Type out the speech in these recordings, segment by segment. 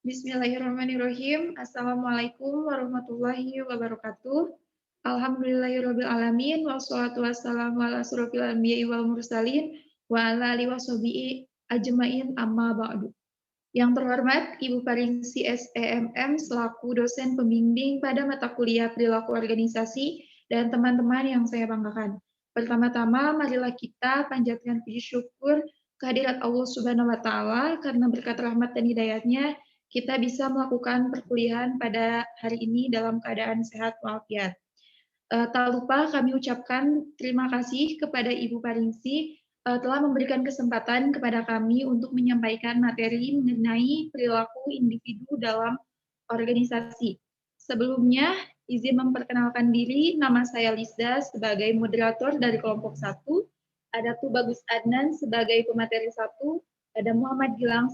Bismillahirrahmanirrahim. Assalamualaikum warahmatullahi wabarakatuh. Alhamdulillahirabbil alamin wassalatu wassalamu ala asrofil anbiya'i wal mursalin wa ala alihi washabihi ajmain amma ba'du. Yang terhormat Ibu Paringsi SEMM selaku dosen pembimbing pada mata kuliah perilaku organisasi dan teman-teman yang saya banggakan. Pertama-tama marilah kita panjatkan puji syukur kehadirat Allah Subhanahu wa taala karena berkat rahmat dan hidayatnya kita bisa melakukan perkuliahan pada hari ini dalam keadaan sehat walafiat. Tak lupa kami ucapkan terima kasih kepada Ibu Paringsi telah memberikan kesempatan kepada kami untuk menyampaikan materi mengenai perilaku individu dalam organisasi. Sebelumnya, izin memperkenalkan diri, nama saya Lisda sebagai moderator dari kelompok 1, ada Tubagus Adnan sebagai pemateri 1, ada Muhammad Gilang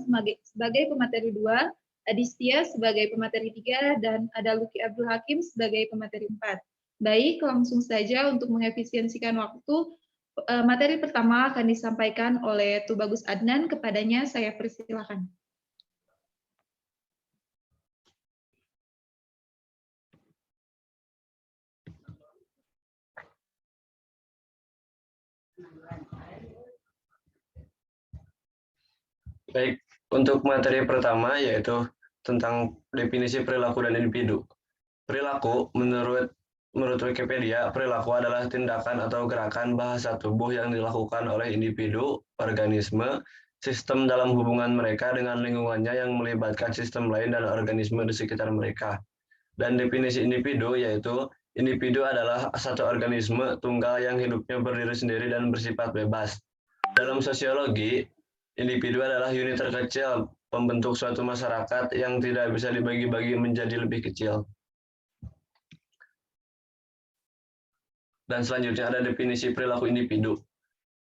sebagai pemateri 2, Adistia sebagai pemateri 3, dan ada Luki Abdul Hakim sebagai pemateri 4. Baik, langsung saja untuk mengefisiensikan waktu, materi pertama akan disampaikan oleh Tubagus Adnan, kepadanya saya persilakan. Baik, untuk materi pertama yaitu tentang definisi perilaku dan individu. Perilaku, menurut Wikipedia, perilaku adalah tindakan atau gerakan bahasa tubuh yang dilakukan oleh individu, organisme, sistem dalam hubungan mereka dengan lingkungannya yang melibatkan sistem lain dan organisme di sekitar mereka. Dan definisi individu yaitu individu adalah satu organisme tunggal yang hidupnya berdiri sendiri dan bersifat bebas. Dalam sosiologi, individu adalah unit terkecil pembentuk suatu masyarakat yang tidak bisa dibagi-bagi menjadi lebih kecil. Dan selanjutnya ada definisi perilaku individu.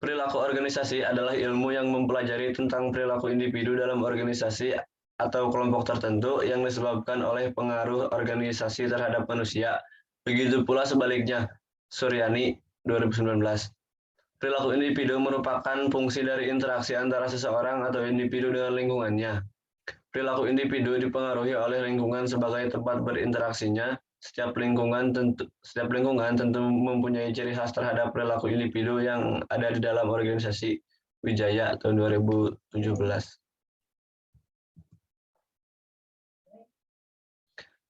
Perilaku organisasi adalah ilmu yang mempelajari tentang perilaku individu dalam organisasi atau kelompok tertentu yang disebabkan oleh pengaruh organisasi terhadap manusia. Begitu pula sebaliknya. Suryani, 2019. Perilaku individu merupakan fungsi dari interaksi antara seseorang atau individu dengan lingkungannya. Perilaku individu dipengaruhi oleh lingkungan sebagai tempat berinteraksinya. Setiap lingkungan tentu mempunyai ciri khas terhadap perilaku individu yang ada di dalam organisasi. Wijaya tahun 2017.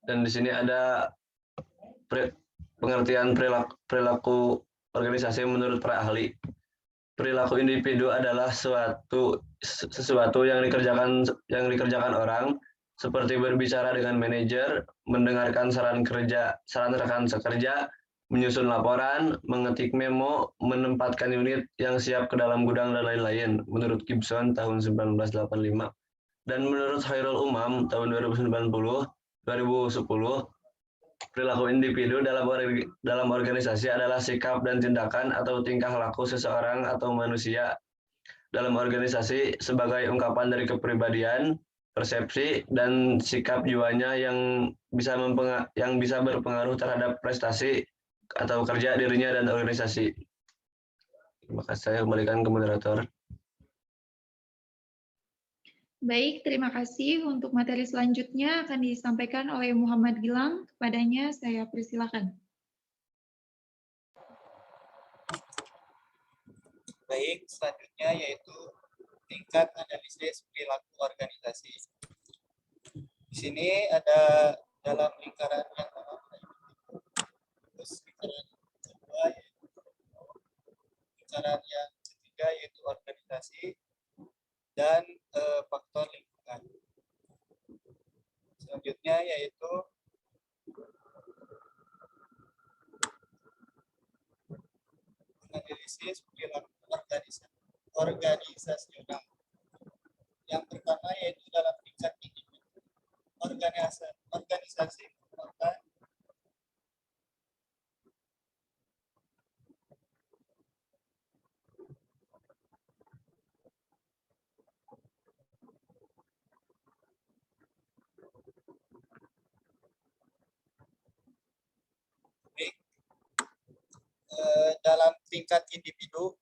Dan di sini ada pengertian perilaku organisasi menurut para ahli. Perilaku individu adalah sesuatu yang dikerjakan orang, seperti berbicara dengan manajer, mendengarkan saran rekan sekerja, menyusun laporan, mengetik memo, menempatkan unit yang siap ke dalam gudang dan lain-lain. Menurut Gibson tahun 1985 dan menurut Khairul Umam tahun 2010, perilaku individu dalam organisasi adalah sikap dan tindakan atau tingkah laku seseorang atau manusia dalam organisasi sebagai ungkapan dari kepribadian, persepsi, dan sikap jiwanya yang bisa berpengaruh terhadap prestasi atau kerja dirinya dan organisasi. Terima kasih, saya kembalikan ke moderator. Baik, terima kasih. Untuk materi selanjutnya akan disampaikan oleh Muhammad Gilang. Kepadanya saya persilakan. Baik, selanjutnya yaitu tingkat analisis perilaku organisasi. Di sini ada dalam lingkaran yang pertama, terus lingkaran kedua yaitu lingkaran yang ketiga yaitu organisasi dan faktor lingkungan. Selanjutnya yaitu analisis perilaku organisasional. Yang pertama yaitu dalam tingkat individu. Organisasi merupakan dalam tingkat individu,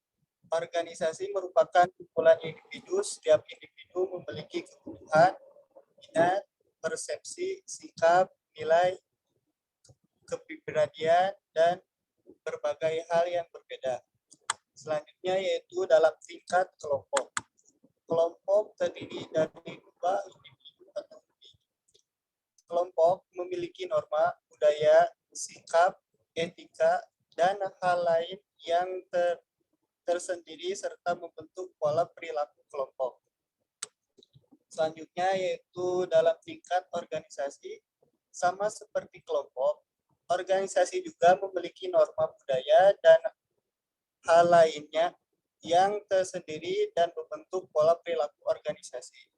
organisasi merupakan kumpulan individu. Setiap individu memiliki kebutuhan, minat, persepsi, sikap, nilai, kepribadian, dan berbagai hal yang berbeda. Selanjutnya yaitu dalam tingkat kelompok. Kelompok terdiri dari 2 individu atau lebih. Kelompok memiliki norma, budaya, sikap, etika, dan hal lain yang tersendiri serta membentuk pola perilaku kelompok. Selanjutnya yaitu dalam tingkat organisasi, sama seperti kelompok, organisasi juga memiliki norma budaya dan hal lainnya yang tersendiri dan membentuk pola perilaku organisasi.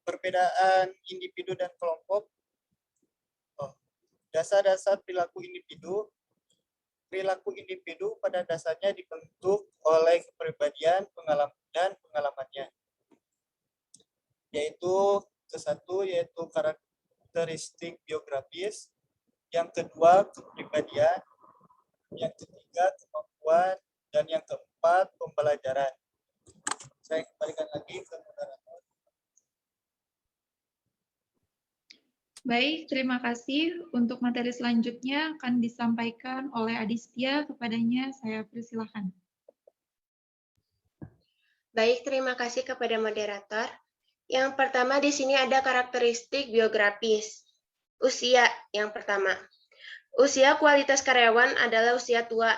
Perbedaan individu dan kelompok. Dasar-dasar perilaku individu. Perilaku individu pada dasarnya dibentuk oleh kepribadian, pengalaman, dan pengalamannya. Yaitu ke-1 yaitu karakteristik biografis, yang kedua kepribadian, yang ketiga kemampuan, dan yang keempat pembelajaran. Saya kembalikan lagi ke moderator. Baik, terima kasih. Untuk materi selanjutnya akan disampaikan oleh Adistia. Kepadanya saya persilahkan. Baik, terima kasih kepada moderator. Yang pertama di sini ada karakteristik biografis. Usia yang pertama. Usia kualitas karyawan adalah usia tua,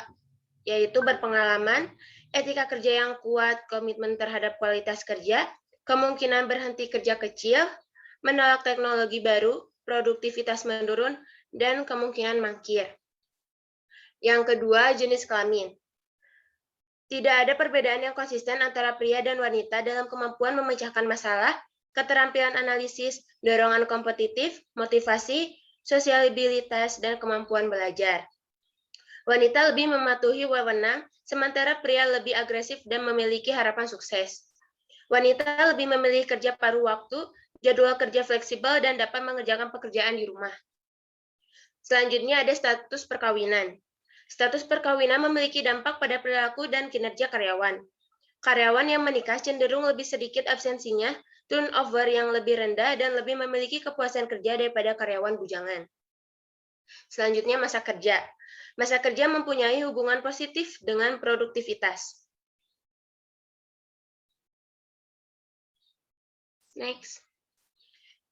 yaitu berpengalaman, etika kerja yang kuat, komitmen terhadap kualitas kerja, kemungkinan berhenti kerja kecil, menolak teknologi baru, produktivitas menurun, dan kemungkinan mangkir. Yang kedua, jenis kelamin. Tidak ada perbedaan yang konsisten antara pria dan wanita dalam kemampuan memecahkan masalah, keterampilan analisis, dorongan kompetitif, motivasi, sosialibilitas, dan kemampuan belajar. Wanita lebih mematuhi wewenang, sementara pria lebih agresif dan memiliki harapan sukses. Wanita lebih memilih kerja paruh waktu, jadwal kerja fleksibel, dan dapat mengerjakan pekerjaan di rumah. Selanjutnya ada status perkawinan. Status perkawinan memiliki dampak pada perilaku dan kinerja karyawan. Karyawan yang menikah cenderung lebih sedikit absensinya, turnover yang lebih rendah, dan lebih memiliki kepuasan kerja daripada karyawan bujangan. Selanjutnya masa kerja. Masa kerja mempunyai hubungan positif dengan produktivitas. Next.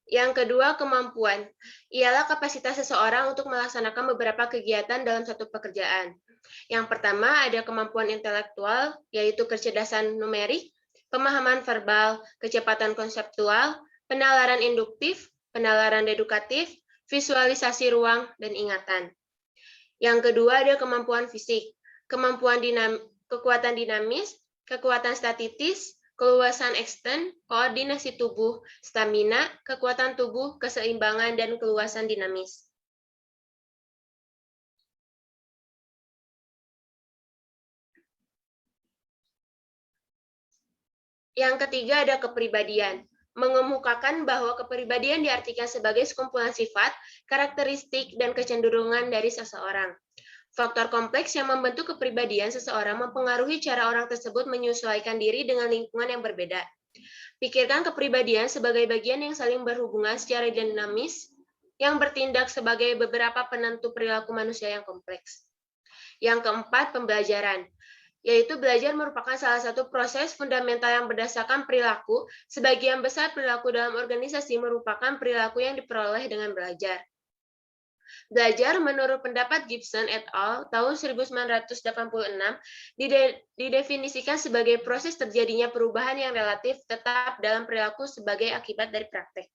Yang kedua, kemampuan. Ialah kapasitas seseorang untuk melaksanakan beberapa kegiatan dalam satu pekerjaan. Yang pertama ada kemampuan intelektual, yaitu kecerdasan numerik, pemahaman verbal, kecepatan konseptual, penalaran induktif, penalaran dedukatif, visualisasi ruang, dan ingatan. Yang kedua ada kemampuan fisik, kekuatan dinamis, kekuatan statistis, keluasan ekstern, koordinasi tubuh, stamina, kekuatan tubuh, keseimbangan, dan keluasan dinamis. Yang ketiga ada kepribadian, mengemukakan bahwa kepribadian diartikan sebagai sekumpulan sifat, karakteristik, dan kecenderungan dari seseorang. Faktor kompleks yang membentuk kepribadian seseorang mempengaruhi cara orang tersebut menyesuaikan diri dengan lingkungan yang berbeda. Pikirkan kepribadian sebagai bagian yang saling berhubungan secara dinamis, yang bertindak sebagai beberapa penentu perilaku manusia yang kompleks. Yang keempat, pembelajaran, yaitu belajar merupakan salah satu proses fundamental yang berdasarkan perilaku. Sebagian besar perilaku dalam organisasi merupakan perilaku yang diperoleh dengan belajar. Belajar menurut pendapat Gibson et al. Tahun 1986 didefinisikan sebagai proses terjadinya perubahan yang relatif tetap dalam perilaku sebagai akibat dari praktek.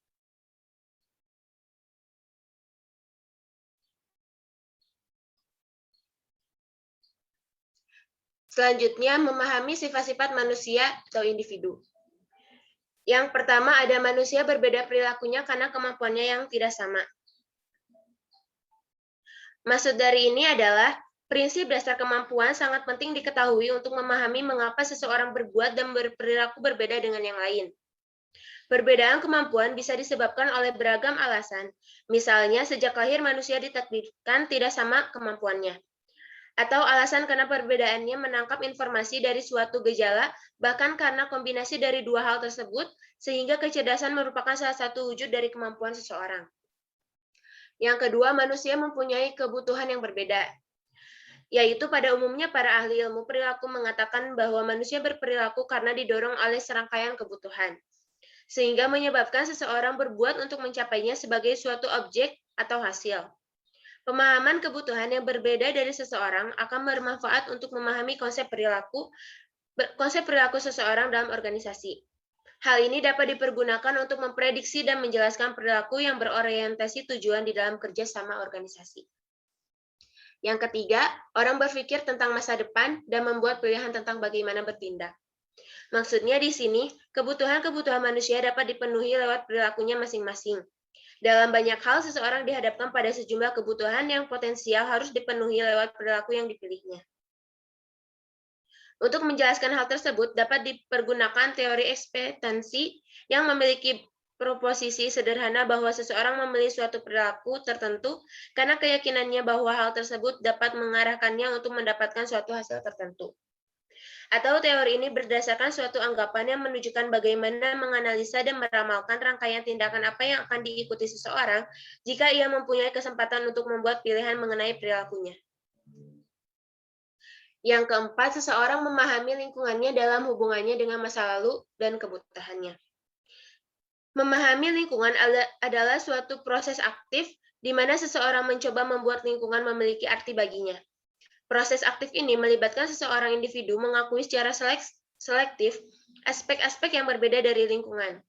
Selanjutnya, memahami sifat-sifat manusia atau individu. Yang pertama, ada manusia berbeda perilakunya karena kemampuannya yang tidak sama. Maksud dari ini adalah, prinsip dasar kemampuan sangat penting diketahui untuk memahami mengapa seseorang berbuat dan berperilaku berbeda dengan yang lain. Perbedaan kemampuan bisa disebabkan oleh beragam alasan. Misalnya, sejak lahir manusia ditakdirkan tidak sama kemampuannya. atau alasan karena perbedaannya menangkap informasi dari suatu gejala, bahkan karena kombinasi dari dua hal tersebut, sehingga kecerdasan merupakan salah satu wujud dari kemampuan seseorang. Yang kedua, manusia mempunyai kebutuhan yang berbeda, yaitu pada umumnya para ahli ilmu perilaku mengatakan bahwa manusia berperilaku karena didorong oleh serangkaian kebutuhan, sehingga menyebabkan seseorang berbuat untuk mencapainya sebagai suatu objek atau hasil. Pemahaman kebutuhan yang berbeda dari seseorang akan bermanfaat untuk memahami konsep perilaku seseorang dalam organisasi. Hal ini dapat dipergunakan untuk memprediksi dan menjelaskan perilaku yang berorientasi tujuan di dalam kerjasama organisasi. Yang ketiga, orang berpikir tentang masa depan dan membuat pilihan tentang bagaimana bertindak. Maksudnya di sini, kebutuhan-kebutuhan manusia dapat dipenuhi lewat perilakunya masing-masing. Dalam banyak hal, seseorang dihadapkan pada sejumlah kebutuhan yang potensial harus dipenuhi lewat perilaku yang dipilihnya. Untuk menjelaskan hal tersebut, dapat dipergunakan teori ekspektansi yang memiliki proposisi sederhana bahwa seseorang memilih suatu perilaku tertentu karena keyakinannya bahwa hal tersebut dapat mengarahkannya untuk mendapatkan suatu hasil tertentu. Atau teori ini berdasarkan suatu anggapan yang menunjukkan bagaimana menganalisa dan meramalkan rangkaian tindakan apa yang akan diikuti seseorang jika ia mempunyai kesempatan untuk membuat pilihan mengenai perilakunya. Yang keempat, seseorang memahami lingkungannya dalam hubungannya dengan masa lalu dan kebutuhannya. Memahami lingkungan adalah suatu proses aktif di mana seseorang mencoba membuat lingkungan memiliki arti baginya. Proses aktif ini melibatkan seseorang individu mengakui secara selektif aspek-aspek yang berbeda dari lingkungan,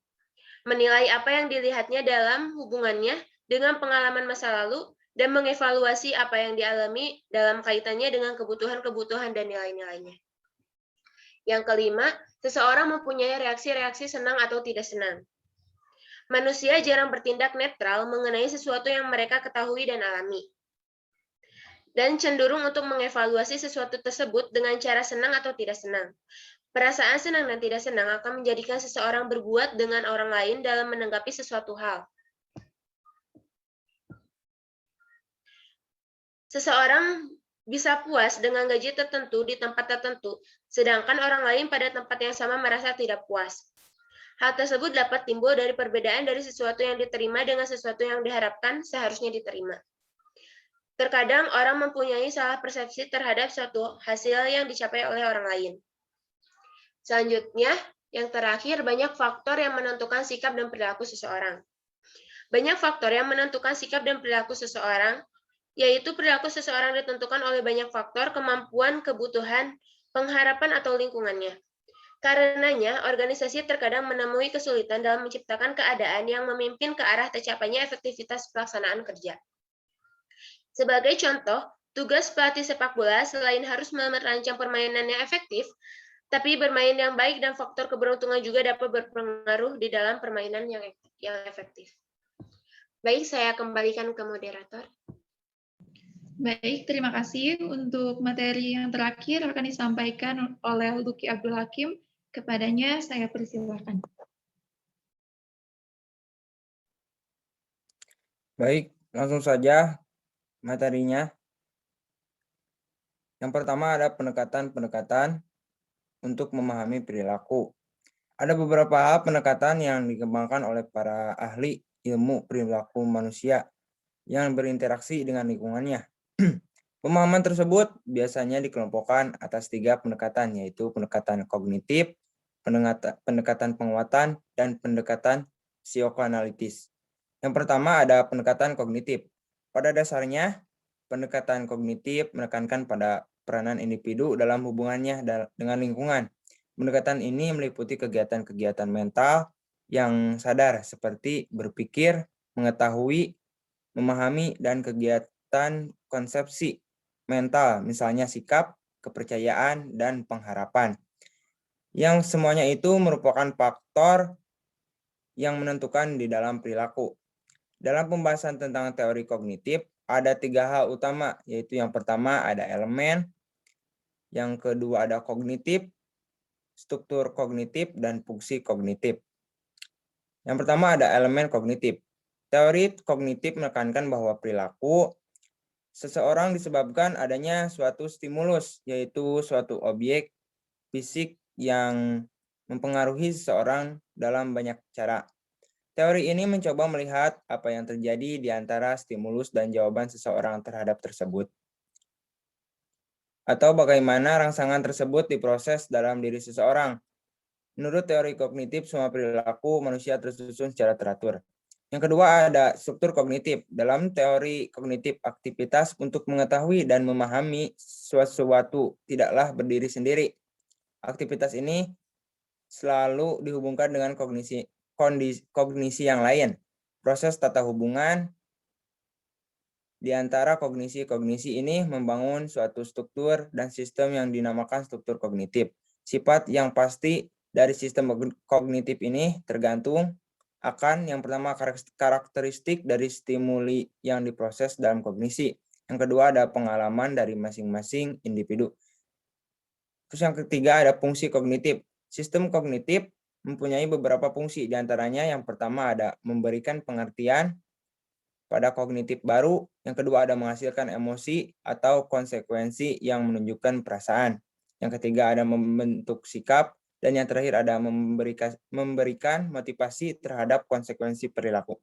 menilai apa yang dilihatnya dalam hubungannya dengan pengalaman masa lalu, dan mengevaluasi apa yang dialami dalam kaitannya dengan kebutuhan-kebutuhan dan nilai-nilainya. Yang kelima, seseorang mempunyai reaksi-reaksi senang atau tidak senang. Manusia jarang bertindak netral mengenai sesuatu yang mereka ketahui dan alami, dan cenderung untuk mengevaluasi sesuatu tersebut dengan cara senang atau tidak senang. Perasaan senang dan tidak senang akan menjadikan seseorang berbuat dengan orang lain dalam menanggapi sesuatu hal. Seseorang bisa puas dengan gaji tertentu di tempat tertentu, sedangkan orang lain pada tempat yang sama merasa tidak puas. Hal tersebut dapat timbul dari perbedaan dari sesuatu yang diterima dengan sesuatu yang diharapkan seharusnya diterima. Terkadang orang mempunyai salah persepsi terhadap suatu hasil yang dicapai oleh orang lain. Selanjutnya, yang terakhir, banyak faktor yang menentukan sikap dan perilaku seseorang. Banyak faktor yang menentukan sikap dan perilaku seseorang, yaitu perilaku seseorang ditentukan oleh banyak faktor, kemampuan, kebutuhan, pengharapan, atau lingkungannya. Karenanya, organisasi terkadang menemui kesulitan dalam menciptakan keadaan yang memimpin ke arah tercapainya efektivitas pelaksanaan kerja. Sebagai contoh, tugas pelatih sepak bola selain harus merancang permainan yang efektif, tapi bermain yang baik dan faktor keberuntungan juga dapat berpengaruh di dalam permainan yang efektif. Baik, saya kembalikan ke moderator. Baik, terima kasih. Untuk materi yang terakhir akan disampaikan oleh Luki Abdul Hakim. Kepadanya saya persilahkan. Baik, langsung saja materinya. Yang pertama ada pendekatan-pendekatan untuk memahami perilaku. Ada beberapa hal pendekatan yang dikembangkan oleh para ahli ilmu perilaku manusia yang berinteraksi dengan lingkungannya. Pemahaman tersebut biasanya dikelompokkan atas 3 pendekatan, yaitu pendekatan kognitif, pendekatan penguatan, dan pendekatan psikoanalitis. Yang pertama ada pendekatan kognitif. Pada dasarnya, pendekatan kognitif menekankan pada peranan individu dalam hubungannya dengan lingkungan. Pendekatan ini meliputi kegiatan-kegiatan mental yang sadar seperti berpikir, mengetahui, memahami, dan kegiatan konsepsi mental, misalnya sikap, kepercayaan, dan pengharapan. Yang semuanya itu merupakan faktor yang menentukan di dalam perilaku. Dalam pembahasan tentang teori kognitif, ada 3 hal utama, yaitu yang pertama ada elemen, yang kedua ada kognitif, struktur kognitif, dan fungsi kognitif. Yang pertama ada elemen kognitif. Teori kognitif menekankan bahwa perilaku seseorang disebabkan adanya suatu stimulus, yaitu suatu objek fisik yang mempengaruhi seseorang dalam banyak cara. Teori ini mencoba melihat apa yang terjadi di antara stimulus dan jawaban seseorang terhadap tersebut, atau bagaimana rangsangan tersebut diproses dalam diri seseorang. Menurut teori kognitif, semua perilaku manusia tersusun secara teratur. Yang kedua ada struktur kognitif. Dalam teori kognitif, aktivitas untuk mengetahui dan memahami sesuatu tidaklah berdiri sendiri. Aktivitas ini selalu dihubungkan dengan kognisi yang lain. Proses tata hubungan di antara kognisi-kognisi ini membangun suatu struktur dan sistem yang dinamakan struktur kognitif. Sifat yang pasti dari sistem kognitif ini tergantung akan yang pertama karakteristik dari stimuli yang diproses dalam kognisi. Yang kedua ada pengalaman dari masing-masing individu. Terus yang ketiga ada fungsi kognitif. Sistem kognitif mempunyai beberapa fungsi, diantaranya yang pertama ada memberikan pengertian pada kognitif baru, yang kedua ada menghasilkan emosi atau konsekuensi yang menunjukkan perasaan, yang ketiga ada membentuk sikap, dan yang terakhir ada memberikan motivasi terhadap konsekuensi perilaku.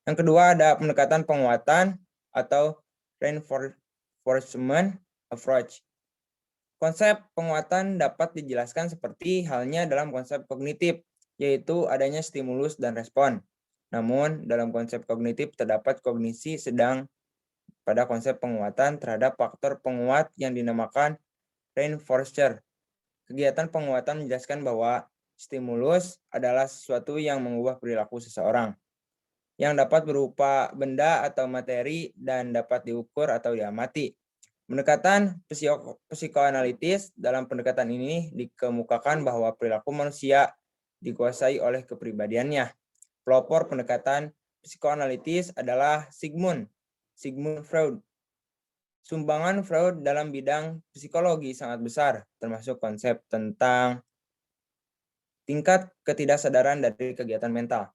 Yang kedua ada pendekatan penguatan atau reinforcement approach. Konsep penguatan dapat dijelaskan seperti halnya dalam konsep kognitif, yaitu adanya stimulus dan respon. Namun, dalam konsep kognitif terdapat kognisi sedang pada konsep penguatan terhadap faktor penguat yang dinamakan reinforcer. Kegiatan penguatan menjelaskan bahwa stimulus adalah sesuatu yang mengubah perilaku seseorang, yang dapat berupa benda atau materi dan dapat diukur atau diamati. Pendekatan psikoanalitis, dalam pendekatan ini dikemukakan bahwa perilaku manusia dikuasai oleh kepribadiannya. Pelopor pendekatan psikoanalitis adalah Sigmund Freud. Sumbangan Freud dalam bidang psikologi sangat besar, termasuk konsep tentang tingkat ketidaksadaran dari kegiatan mental.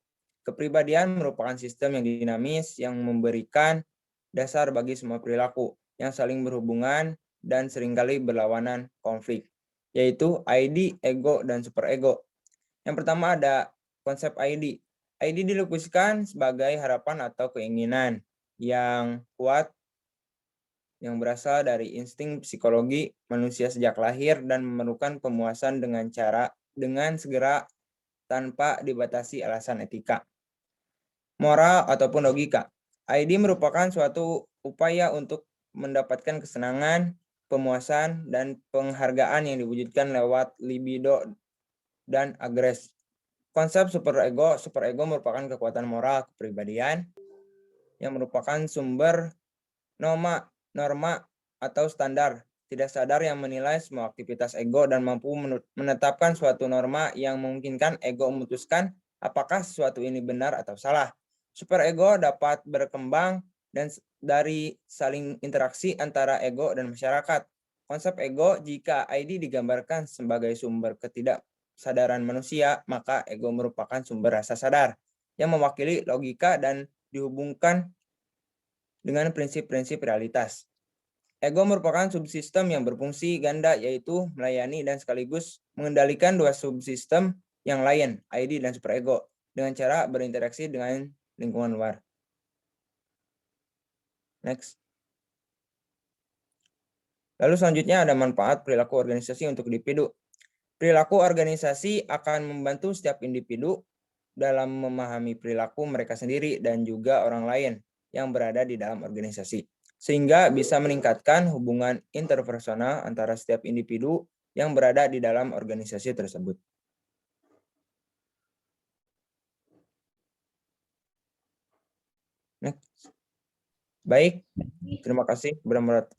Kepribadian merupakan sistem yang dinamis yang memberikan dasar bagi semua perilaku yang saling berhubungan dan seringkali berlawanan konflik, yaitu ID, ego, dan superego. Yang pertama ada konsep ID. ID dilukiskan sebagai harapan atau keinginan yang kuat yang berasal dari insting psikologi manusia sejak lahir dan memerlukan pemuasan dengan segera tanpa dibatasi alasan etika, moral, ataupun logika. ID merupakan suatu upaya untuk mendapatkan kesenangan, pemuasan, dan penghargaan yang diwujudkan lewat libido dan agresi. Konsep superego merupakan kekuatan moral kepribadian yang merupakan sumber norma atau standar tidak sadar yang menilai semua aktivitas ego dan mampu menetapkan suatu norma yang memungkinkan ego memutuskan apakah sesuatu ini benar atau salah. Superego dapat berkembang dan dari saling interaksi antara ego dan masyarakat. Konsep ego, jika ID digambarkan sebagai sumber ketidaksadaran manusia, maka ego merupakan sumber rasa sadar yang mewakili logika dan dihubungkan dengan prinsip-prinsip realitas. Ego merupakan subsistem yang berfungsi ganda, yaitu melayani dan sekaligus mengendalikan dua subsistem yang lain, ID dan superego, dengan cara berinteraksi dengan lingkungan luar. Next. Lalu selanjutnya ada manfaat perilaku organisasi untuk individu. Perilaku organisasi akan membantu setiap individu dalam memahami perilaku mereka sendiri dan juga orang lain yang berada di dalam organisasi, sehingga bisa meningkatkan hubungan interpersonal antara setiap individu yang berada di dalam organisasi tersebut. Next. Baik, terima kasih.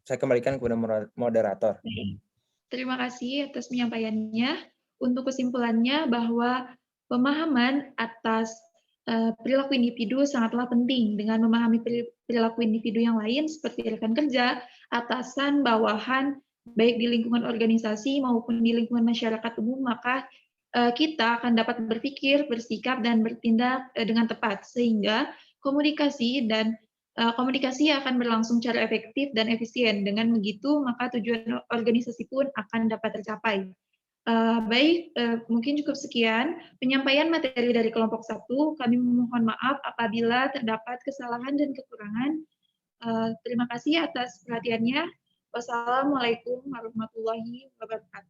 Saya kembalikan kepada moderator. Terima kasih atas penyampaiannya. Untuk kesimpulannya bahwa pemahaman atas perilaku individu sangatlah penting. Dengan memahami perilaku individu yang lain seperti rekan kerja, atasan, bawahan, baik di lingkungan organisasi maupun di lingkungan masyarakat umum, maka kita akan dapat berpikir, bersikap, dan bertindak dengan tepat. Sehingga komunikasi dan Komunikasi akan berlangsung secara efektif dan efisien. Dengan begitu, maka tujuan organisasi pun akan dapat tercapai. Mungkin cukup sekian penyampaian materi dari kelompok 1. Kami memohon maaf apabila terdapat kesalahan dan kekurangan. Terima kasih atas perhatiannya. Wassalamualaikum warahmatullahi wabarakatuh.